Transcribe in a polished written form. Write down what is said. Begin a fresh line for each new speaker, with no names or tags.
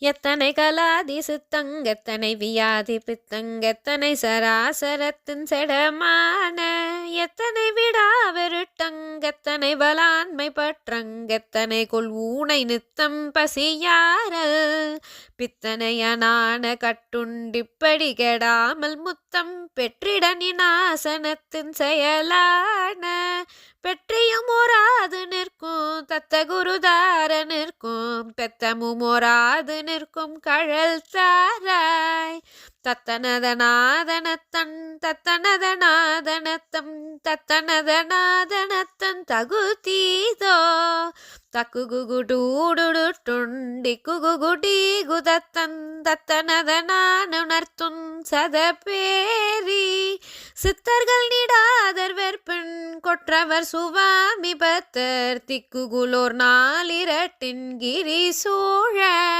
எத்தனை கலாதி சித்தங்கெத்தனை வியாதி பித்தங்கெத்தனை சராசரத்தின் செடமான எத்தனை விடாவெருட்டங்கெத்தனை வலாண்மை பற்றங்கெத்தனை கொள்வூனை நித்தம் பசியாரல் பித்தனையனான கட்டுண்டிப்படி கெடாமல் முத்தம் பெற்றிடனி நாசனத்தின் செயலான பெற்றியும் ஓராது நிற்கும் தத்த குருதார நிற்கும் பெத்தமும் ஓராது நிற்கும் கழல் தாராய் தத்தனதநாதனத்தன் தத்தனதநாதனத்தம் தத்தனதநாதனத்தன் தகுதீதோ தக்குகுகுடூடுடுட்டுண்டி குகுகுடி குதத்தன் தத்தனதனானுணர்த்தும் சதபேரி சித்தர்கள் நீடாதர் வெற்பெண் கொற்றவர் சுவாமி பத்தர் திக்குகுலோர் நாளிரட்டின் கிரி சூழ